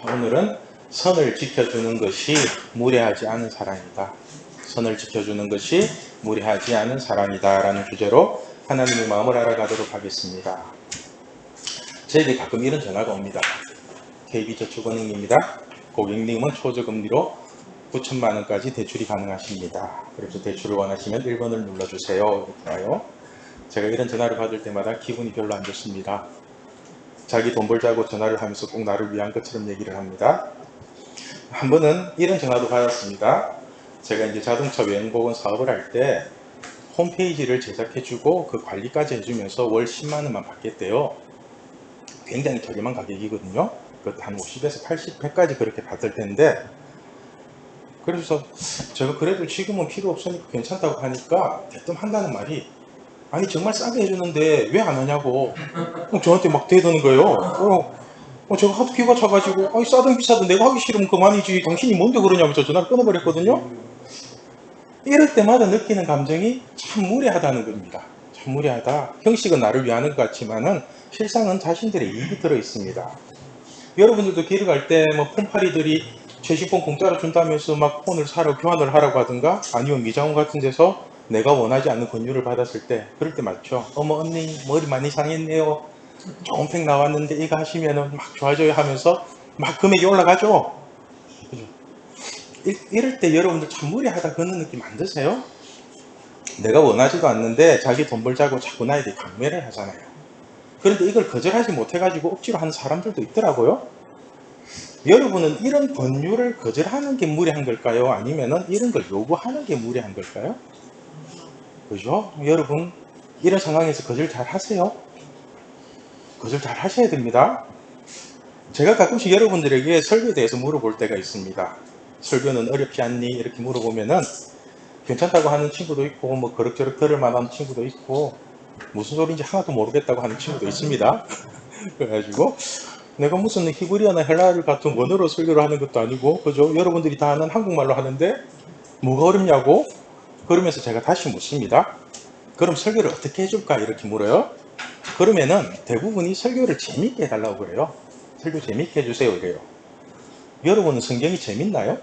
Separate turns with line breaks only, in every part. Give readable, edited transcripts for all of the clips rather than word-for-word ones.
오늘은 선을 지켜주는 것이 무례하지 않은 사랑이다. 선을 지켜주는 것이 무례하지 않은 사랑이다 라는 주제로 하나님의 마음을 알아가도록 하겠습니다. 저에게 가끔 이런 전화가 옵니다. KB저축은행입니다. 고객님은 초저금리로 9천만 원까지 대출이 가능하십니다. 그래서 대출을 원하시면 1번을 눌러주세요. 이렇게 와요. 제가 이런 전화를 받을 때마다 기분이 별로 안 좋습니다. 자기 돈 벌자고 전화를 하면서 꼭 나를 위한 것처럼 얘기를 합니다. 한 번은 이런 전화도 받았습니다. 제가 이제 자동차 여행보건 사업을 할 때 홈페이지를 제작해주고 그 관리까지 해주면서 월 10만 원만 받겠대요. 굉장히 저렴한 가격이거든요. 그것도 한 50에서 80, 100까지 그렇게 받을 텐데, 그래서 제가 그래도 지금은 필요 없으니까 괜찮다고 하니까 대뜸 한다는 말이, 아니 정말 싸게 해주는데 왜 안 하냐고 저한테 막 대드는 거예요. 제가 하도 기가 차가지고, 아니 싸든 비싸든 내가 하기 싫으면 그만이지 당신이 뭔데 그러냐면서 전화를 끊어버렸거든요. 이럴 때마다 느끼는 감정이 참 무례하다는 겁니다. 참 무례하다. 형식은 나를 위하는 것 같지만은 실상은 자신들의 이익이 들어 있습니다. 여러분들도 길을 갈 때 뭐 폰파리들이 최신폰 공짜로 준다면서 막 폰을 사러 교환을 하라고 하든가, 아니면 미장원 같은 데서 내가 원하지 않는 권유를 받았을 때, 그럴 때 맞죠. 어머 언니 머리 많이 상했네요. 좋은 팩 나왔는데 이거 하시면은 막 좋아져요 하면서 막 금액이 올라가죠. 그죠? 이럴 때 여러분들 참 무례하다 그런 느낌 안 드세요? 내가 원하지도 않는데 자기 돈 벌자고 자꾸 나에게 강매를 하잖아요. 그런데 이걸 거절하지 못해가지고 억지로 하는 사람들도 있더라고요. 여러분은 이런 권유를 거절하는 게 무례한 걸까요? 아니면은 이런 걸 요구하는 게 무례한 걸까요? 그죠? 여러분 이런 상황에서 거절 잘 하세요. 거절 잘 하셔야 됩니다. 제가 가끔씩 여러분들에게 설교에 대해서 물어볼 때가 있습니다. 설교는 어렵지 않니? 이렇게 물어보면은 괜찮다고 하는 친구도 있고, 뭐 그럭저럭 들을 만한 친구도 있고, 무슨 소리인지 하나도 모르겠다고 하는 친구도 있습니다. 그래가지고 내가 무슨 히브리어나 헬라어 같은 원어로 설교를 하는 것도 아니고, 그죠? 여러분들이 다 아는 한국말로 하는데 뭐가 어렵냐고? 그러면서 제가 다시 묻습니다. 그럼 설교를 어떻게 해줄까? 이렇게 물어요. 그러면은 대부분이 설교를 재밌게 해달라고 그래요. 설교 재밌게 해주세요 이래요. 여러분은 성경이 재밌나요?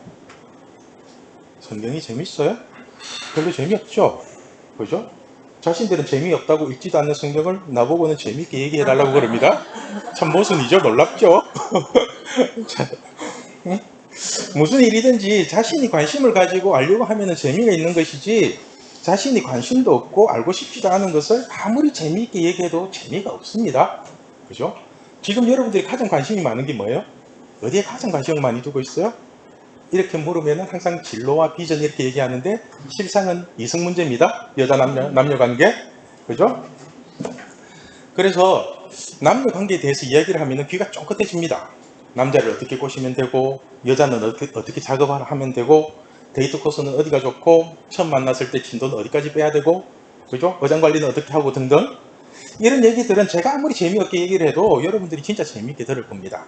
성경이 재밌어요? 별로 재미없죠? 그죠? 자신들은 재미없다고 읽지도 않는 성경을 나보고는 재밌게 얘기해달라고 그럽니다. 참 모순이죠? 놀랍죠? 자, 무슨 일이든지 자신이 관심을 가지고 알려고 하면 재미가 있는 것이지, 자신이 관심도 없고 알고 싶지도 않은 것을 아무리 재미있게 얘기해도 재미가 없습니다. 그죠? 지금 여러분들이 가장 관심이 많은 게 뭐예요? 어디에 가장 관심을 많이 두고 있어요? 이렇게 물으면 항상 진로와 비전 이렇게 얘기하는데, 실상은 이성 문제입니다. 여자 남녀 관계. 그죠? 그래서 남녀 관계에 대해서 이야기를 하면 귀가 쫑긋해집니다. 남자를 어떻게 꼬시면 되고, 여자는 어떻게 작업을 하면 되고, 데이트 코스는 어디가 좋고, 처음 만났을 때 진도는 어디까지 빼야 되고, 그죠? 어장 관리는 어떻게 하고 등등. 이런 얘기들은 제가 아무리 재미없게 얘기를 해도 여러분들이 진짜 재미있게 들을 겁니다.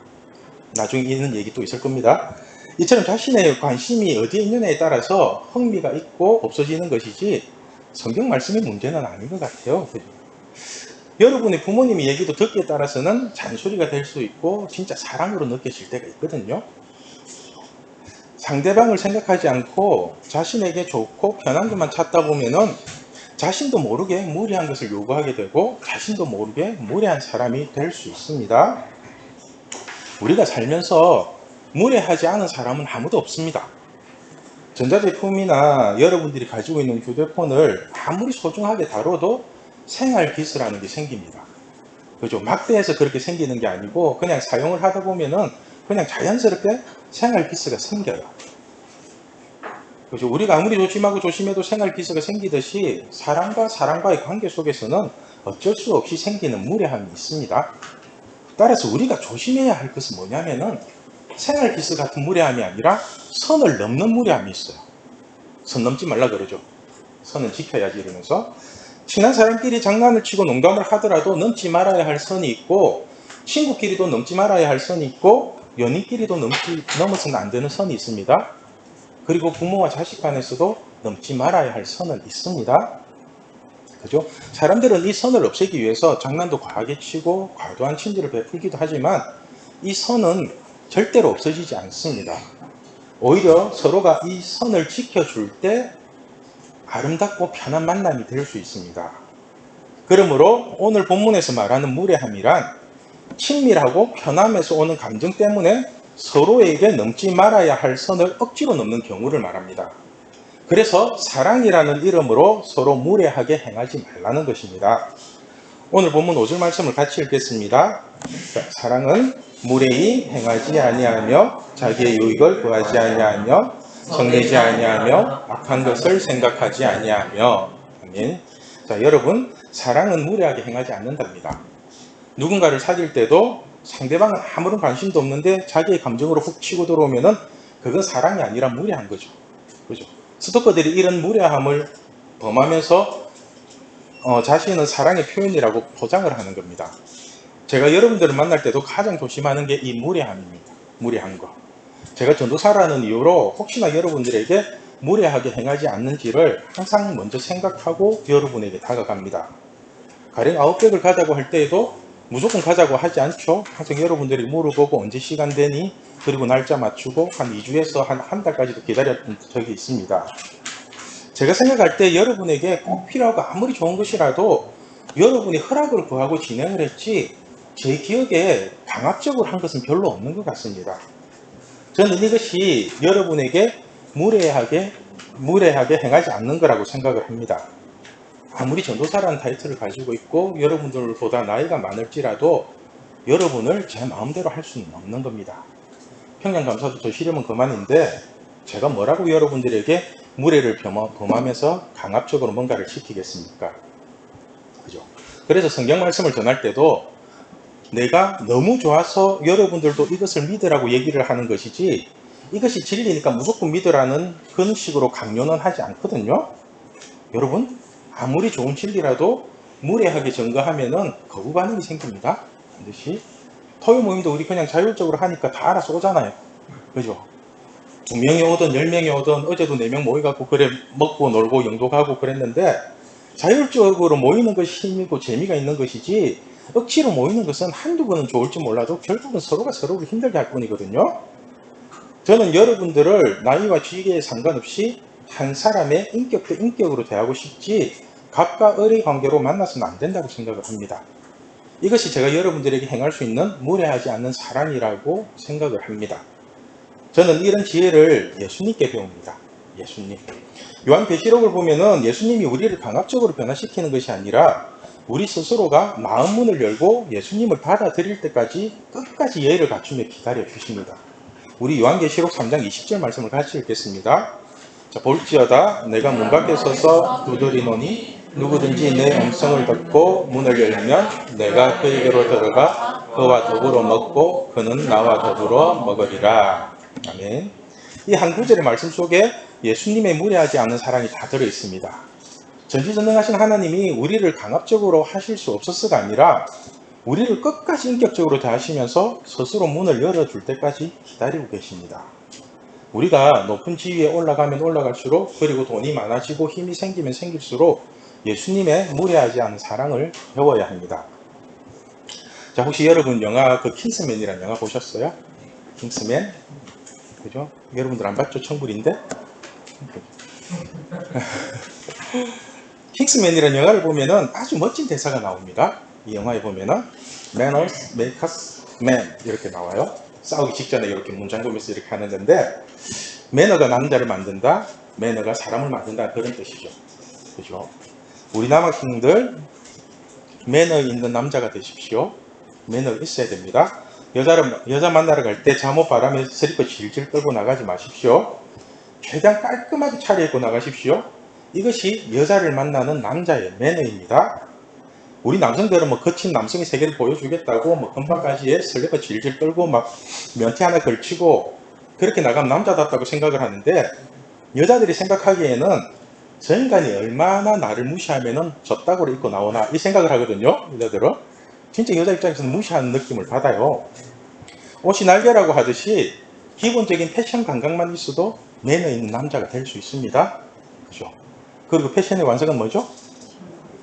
나중에 있는 얘기 또 있을 겁니다. 이처럼 자신의 관심이 어디에 있느냐에 따라서 흥미가 있고 없어지는 것이지, 성경 말씀의 문제는 아닌 것 같아요. 그죠? 여러분의 부모님의 얘기도 듣기에 따라서는 잔소리가 될 수 있고 진짜 사랑으로 느껴질 때가 있거든요. 상대방을 생각하지 않고 자신에게 좋고 편한 것만 찾다 보면은 자신도 모르게 무례한 것을 요구하게 되고, 자신도 모르게 무례한 사람이 될 수 있습니다. 우리가 살면서 무례하지 않은 사람은 아무도 없습니다. 전자제품이나 여러분들이 가지고 있는 휴대폰을 아무리 소중하게 다뤄도 생활기스라는 게 생깁니다. 그죠? 막대해서 그렇게 생기는 게 아니고 그냥 사용을 하다 보면은 그냥 자연스럽게 생활기스가 생겨요. 그죠? 우리가 아무리 조심하고 조심해도 생활기스가 생기듯이 사람과 사람과의 관계 속에서는 어쩔 수 없이 생기는 무례함이 있습니다. 따라서 우리가 조심해야 할 것은 뭐냐면은 생활기스 같은 무례함이 아니라 선을 넘는 무례함이 있어요. 선 넘지 말라 그러죠. 선은 지켜야지 이러면서. 친한 사람끼리 장난을 치고 농담을 하더라도 넘지 말아야 할 선이 있고, 친구끼리도 넘지 말아야 할 선이 있고, 연인끼리도 넘어서는 안 되는 선이 있습니다. 그리고 부모와 자식 간에서도 넘지 말아야 할 선은 있습니다. 그죠? 사람들은 이 선을 없애기 위해서 장난도 과하게 치고 과도한 친절을 베풀기도 하지만, 이 선은 절대로 없어지지 않습니다. 오히려 서로가 이 선을 지켜줄 때 아름답고 편한 만남이 될 수 있습니다. 그러므로 오늘 본문에서 말하는 무례함이란 친밀하고 편함에서 오는 감정 때문에 서로에게 넘지 말아야 할 선을 억지로 넘는 경우를 말합니다. 그래서 사랑이라는 이름으로 서로 무례하게 행하지 말라는 것입니다. 오늘 본문 5절 말씀을 같이 읽겠습니다. 자, 사랑은 무례히 행하지 아니하며 자기의 유익을 구하지 아니하며 성내지 아니하며 악한 것을 생각하지 아니하며. 아멘. 자, 여러분, 사랑은 무례하게 행하지 않는답니다. 누군가를 사귈 때도 상대방은 아무런 관심도 없는데 자기의 감정으로 훅 치고 들어오면은 그건 사랑이 아니라 무례한 거죠. 그죠? 스토커들이 이런 무례함을 범하면서 자신은 사랑의 표현이라고 포장을 하는 겁니다. 제가 여러분들을 만날 때도 가장 조심하는 게 이 무례함입니다. 무례한 거. 제가 전도사라는 이유로 혹시나 여러분들에게 무례하게 행하지 않는지를 항상 먼저 생각하고 여러분에게 다가갑니다. 가령 아웃백을 가자고 할 때에도 무조건 가자고 하지 않죠. 항상 여러분들이 물어보고 언제 시간 되니? 그리고 날짜 맞추고 한 2주에서 한 달까지도 기다렸던 적이 있습니다. 제가 생각할 때 여러분에게 꼭 필요하고 아무리 좋은 것이라도 여러분이 허락을 구하고 진행을 했지 제 기억에 강압적으로 한 것은 별로 없는 것 같습니다. 저는 이것이 여러분에게 무례하게 행하지 않는 거라고 생각을 합니다. 아무리 전도사라는 타이틀을 가지고 있고 여러분들보다 나이가 많을지라도 여러분을 제 마음대로 할 수는 없는 겁니다. 평양감사도 저 시려면 그만인데 제가 뭐라고 여러분들에게 무례를 범하면서 강압적으로 뭔가를 시키겠습니까? 그죠? 그래서 성경 말씀을 전할 때도 내가 너무 좋아서 여러분들도 이것을 믿으라고 얘기를 하는 것이지 이것이 진리니까 무조건 믿으라는 그런 식으로 강요는 하지 않거든요. 여러분, 아무리 좋은 진리라도 무례하게 전가하면은 거부 반응이 생깁니다. 반드시. 토요 모임도 우리 그냥 자율적으로 하니까 다 알아서 오잖아요. 그죠? 2명이 오든 10명이 오든 어제도 4명 모여갖고 그래 먹고 놀고 영도가고 그랬는데 자율적으로 모이는 것이 힘이고 재미가 있는 것이지 억지로 모이는 것은 한두 번은 좋을지 몰라도 결국은 서로가 서로를 힘들게 할 뿐이거든요. 저는 여러분들을 나이와 지위에 상관없이 한 사람의 인격도 인격으로 대하고 싶지 각과 을의 관계로 만나서는 안 된다고 생각을 합니다. 이것이 제가 여러분들에게 행할 수 있는 무례하지 않는 사랑이라고 생각을 합니다. 저는 이런 지혜를 예수님께 배웁니다. 예수님. 요한계시록을 보면은 예수님이 우리를 강압적으로 변화시키는 것이 아니라 우리 스스로가 마음 문을 열고 예수님을 받아들일 때까지 끝까지 예의를 갖추며 기다려 주십니다. 우리 요한계시록 3장 20절 말씀을 같이 읽겠습니다. 자, 볼지어다 내가 문 밖에 서서 두드리노니 누구든지 내 음성을 듣고 문을 열면 내가 그에게로 들어가 그와 더불어 먹고 그는 나와 더불어 먹으리라. 아멘. 이 한 구절의 말씀 속에 예수님의 무례하지 않은 사랑이 다 들어 있습니다. 전지전능하신 하나님이 우리를 강압적으로 하실 수 없었어가 아니라 우리를 끝까지 인격적으로 대하시면서 스스로 문을 열어줄 때까지 기다리고 계십니다. 우리가 높은 지위에 올라가면 올라갈수록 그리고 돈이 많아지고 힘이 생기면 생길수록 예수님의 무례하지 않은 사랑을 배워야 합니다. 자, 혹시 여러분 영화 킹스맨이라는 영화 보셨어요? 킹스맨? 그죠? 여러분들 안 봤죠? 청불인데? 킹스맨이라는 영화를 보면은 아주 멋진 대사가 나옵니다. 이 영화에 보면은 Manners make us man 이렇게 나와요. 싸우기 직전에 이렇게 문장구면서 이렇게 하는 건데 매너가 남자를 만든다, 매너가 사람을 만든다 그런 뜻이죠. 그죠? 우리 남학생들 매너 있는 남자가 되십시오. 매너가 있어야 됩니다. 여자 만나러 갈 때 잠옷 바람에 슬리퍼 질질 끌고 나가지 마십시오. 최대한 깔끔하게 차려입고 나가십시오. 이것이 여자를 만나는 남자의 매너입니다. 우리 남성들은 뭐 거친 남성의 세계를 보여주겠다고 뭐 금방까지에 슬리퍼 질질 끌고 막 면티 하나 걸치고 그렇게 나가면 남자답다고 생각을 하는데 여자들이 생각하기에는 저 인간이 얼마나 나를 무시하면은 저따구로 입고 나오나 이 생각을 하거든요. 여자들은 진짜 여자 입장에서는 무시하는 느낌을 받아요. 옷이 날개라고 하듯이 기본적인 패션 감각만 있어도 매너 있는 남자가 될 수 있습니다. 그죠? 그리고 패션의 완성은 뭐죠?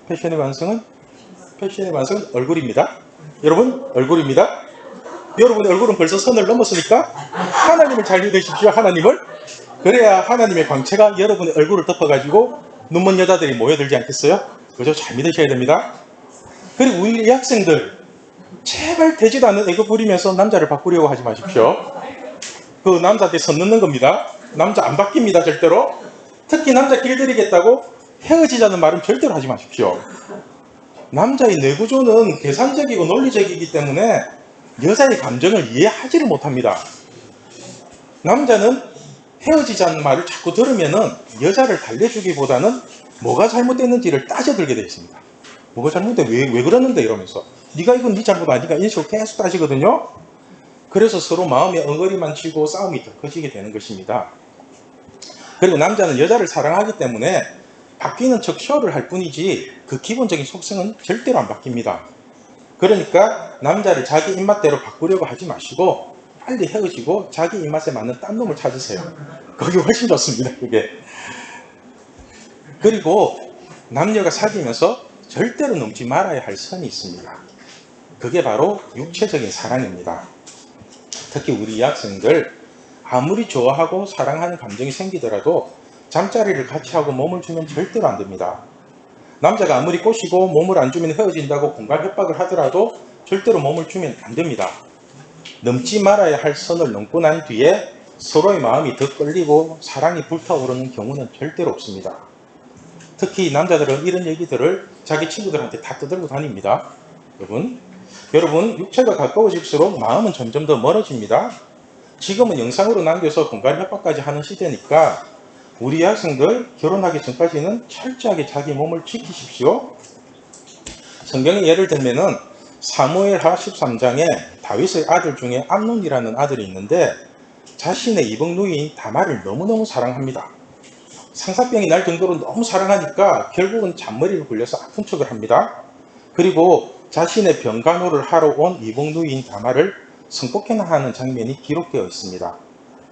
패션의 완성은 얼굴입니다. 여러분, 얼굴입니다. 여러분의 얼굴은 벌써 선을 넘었으니까 하나님을 잘 믿으십시오. 하나님을. 그래야 하나님의 광채가 여러분의 얼굴을 덮어가지고 눈먼 여자들이 모여들지 않겠어요? 그죠? 잘 믿으셔야 됩니다. 그리고 우리 학생들, 제발 되지도 않는 애교 부리면서 남자를 바꾸려고 하지 마십시오. 그 남자한테 선 넘는 겁니다. 남자 안 바뀝니다, 절대로. 특히 남자 길들이겠다고 헤어지자는 말은 절대로 하지 마십시오. 남자의 뇌구조는 계산적이고 논리적이기 때문에 여자의 감정을 이해하지를 못합니다. 남자는 헤어지자는 말을 자꾸 들으면은 여자를 달래주기보다는 뭐가 잘못됐는지를 따져들게 되어 있습니다. 뭐가 잘못돼? 왜 그러는데? 이러면서. 네가 이건 네 잘못 아니까 이런 식으로 계속 따지거든요. 그래서 서로 마음에 엉거리만 치고 싸움이 더 커지게 되는 것입니다. 그리고 남자는 여자를 사랑하기 때문에 바뀌는 척 쇼를 할 뿐이지 그 기본적인 속성은 절대로 안 바뀝니다. 그러니까 남자를 자기 입맛대로 바꾸려고 하지 마시고 빨리 헤어지고 자기 입맛에 맞는 딴 놈을 찾으세요. 그게 훨씬 좋습니다. 그게. 그리고 남녀가 사귀면서 절대로 넘지 말아야 할 선이 있습니다. 그게 바로 육체적인 사랑입니다. 특히 우리 여학생들 아무리 좋아하고 사랑하는 감정이 생기더라도 잠자리를 같이 하고 몸을 주면 절대로 안 됩니다. 남자가 아무리 꼬시고 몸을 안 주면 헤어진다고 공갈 협박을 하더라도 절대로 몸을 주면 안 됩니다. 넘지 말아야 할 선을 넘고 난 뒤에 서로의 마음이 더 끌리고 사랑이 불타오르는 경우는 절대로 없습니다. 특히 남자들은 이런 얘기들을 자기 친구들한테 다 떠들고 다닙니다. 여러분 육체가 가까워질수록 마음은 점점 더 멀어집니다. 지금은 영상으로 남겨서 공갈 협박까지 하는 시대니까 우리 학생들 결혼하기 전까지는 철저하게 자기 몸을 지키십시오. 성경에 예를 들면은 사무엘하 13장에 다윗의 아들 중에 암논이라는 아들이 있는데 자신의 이복 누이인 다말을 너무너무 사랑합니다. 상사병이 날 정도로 너무 사랑하니까 결국은 잔머리를 굴려서 아픈 척을 합니다. 그리고 자신의 병간호를 하러 온 이복 누이인 다말을 성폭행하는 하는 장면이 기록되어 있습니다.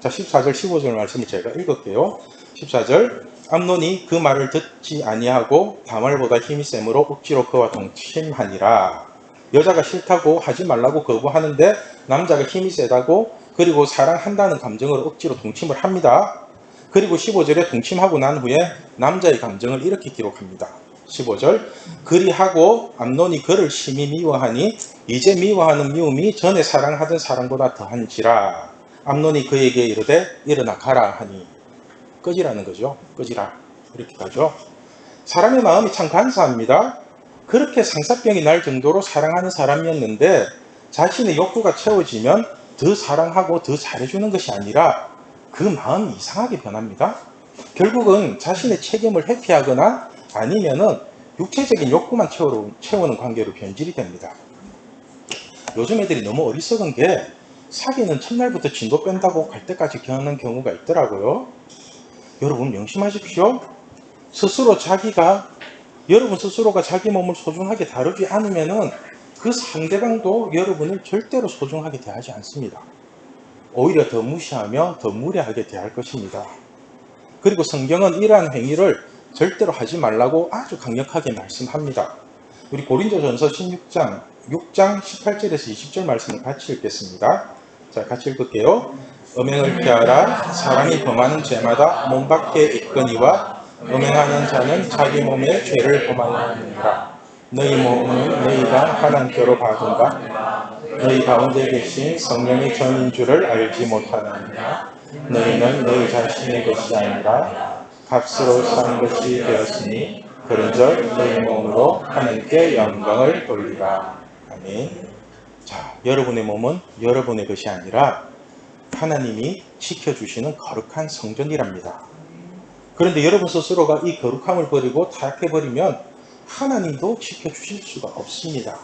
자, 14절 15절 말씀을 제가 읽을게요. 14절 암논이 그 말을 듣지 아니하고 다말보다 힘이 세므로 억지로 그와 동침하니라. 여자가 싫다고 하지 말라고 거부하는데 남자가 힘이 세다고 그리고 사랑한다는 감정으로 억지로 동침을 합니다. 그리고 15절에 동침하고 난 후에 남자의 감정을 이렇게 기록합니다. 15절 그리하고 암논이 그를 심히 미워하니 이제 미워하는 미움이 전에 사랑하던 사랑보다 더한지라. 암논이 그에게 이르되 일어나 가라 하니. 꺼지라는 거죠. 꺼지라. 이렇게 가죠. 사람의 마음이 참 간사합니다. 그렇게 상사병이 날 정도로 사랑하는 사람이었는데 자신의 욕구가 채워지면 더 사랑하고 더 잘해주는 것이 아니라 그 마음이 이상하게 변합니다. 결국은 자신의 책임을 회피하거나 아니면은 육체적인 욕구만 채우는 관계로 변질이 됩니다. 요즘 애들이 너무 어리석은 게 사귀는 첫날부터 진도 뺀다고 갈 때까지 겪는 경우가 있더라고요. 여러분 명심하십시오. 여러분 스스로가 자기 몸을 소중하게 다루지 않으면은 그 상대방도 여러분을 절대로 소중하게 대하지 않습니다. 오히려 더 무시하며 더 무례하게 대할 것입니다. 그리고 성경은 이러한 행위를 절대로 하지 말라고 아주 강력하게 말씀합니다. 우리 고린도전서 6장 18절에서 20절 말씀을 같이 읽겠습니다. 자, 같이 읽을게요. 음행을 피하라. 사랑이 범하는 죄마다 몸 밖에 있거니와 음행하는 자는 자기 몸의 죄를 범하느니라. 너희 몸은 너희가 하나님께로 받은가? 너희 가운데 계신 성령의 전인 줄을 알지 못하느냐? 너희는 너희 자신의 것이 아니라 값으로 산 것이 되었으니 그런즉 너희 몸으로 하나님께 영광을 돌리라. 아멘. 자, 여러분의 몸은 여러분의 것이 아니라 하나님이 지켜주시는 거룩한 성전이랍니다. 그런데 여러분 스스로가 이 거룩함을 버리고 타락해버리면 하나님도 지켜주실 수가 없습니다.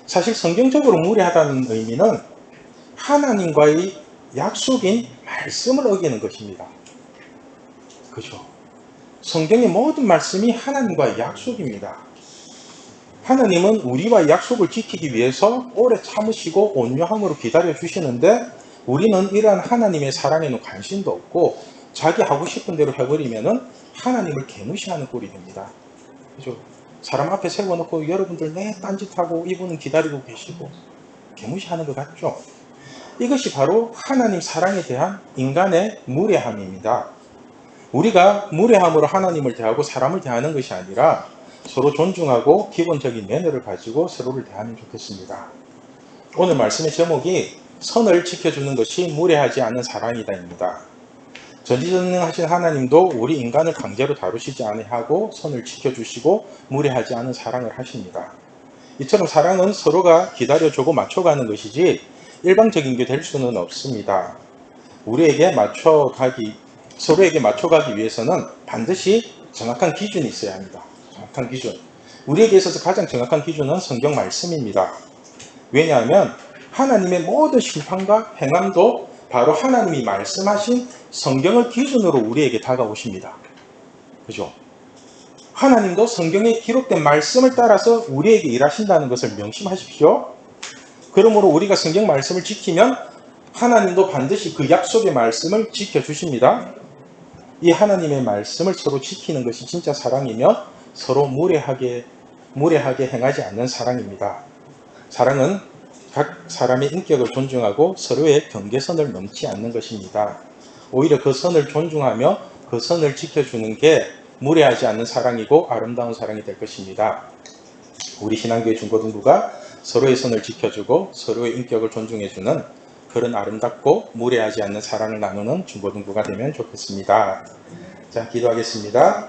사실 성경적으로 무례하다는 의미는 하나님과의 약속인 말씀을 어기는 것입니다. 그죠? 성경의 모든 말씀이 하나님과의 약속입니다. 하나님은 우리와 약속을 지키기 위해서 오래 참으시고 온유함으로 기다려 주시는데 우리는 이러한 하나님의 사랑에는 관심도 없고 자기 하고 싶은 대로 해버리면은 하나님을 개무시하는 꼴이 됩니다. 그죠? 사람 앞에 세워놓고 여러분들 내 딴짓하고 이분은 기다리고 계시고 개무시하는 것 같죠? 이것이 바로 하나님 사랑에 대한 인간의 무례함입니다. 우리가 무례함으로 하나님을 대하고 사람을 대하는 것이 아니라 서로 존중하고 기본적인 매너를 가지고 서로를 대하면 좋겠습니다. 오늘 말씀의 제목이 선을 지켜주는 것이 무례하지 않은 사랑이다입니다. 전지전능하신 하나님도 우리 인간을 강제로 다루시지 아니하고 선을 지켜주시고 무례하지 않은 사랑을 하십니다. 이처럼 사랑은 서로가 기다려주고 맞춰가는 것이지 일방적인 게 될 수는 없습니다. 서로에게 맞춰가기 위해서는 반드시 정확한 기준이 있어야 합니다. 정확한 기준. 우리에게 있어서 가장 정확한 기준은 성경 말씀입니다. 왜냐하면 하나님의 모든 심판과 행함도 바로 하나님이 말씀하신 성경을 기준으로 우리에게 다가오십니다. 그죠? 하나님도 성경에 기록된 말씀을 따라서 우리에게 일하신다는 것을 명심하십시오. 그러므로 우리가 성경 말씀을 지키면 하나님도 반드시 그 약속의 말씀을 지켜주십니다. 이 하나님의 말씀을 서로 지키는 것이 진짜 사랑이며 서로 무례하게 행하지 않는 사랑입니다. 사랑은 각 사람의 인격을 존중하고 서로의 경계선을 넘지 않는 것입니다. 오히려 그 선을 존중하며 그 선을 지켜주는 게 무례하지 않는 사랑이고 아름다운 사랑이 될 것입니다. 우리 신앙교회 중고등부가 서로의 선을 지켜주고 서로의 인격을 존중해주는 그런 아름답고 무례하지 않는 사랑을 나누는 중고등부가 되면 좋겠습니다. 자, 기도하겠습니다.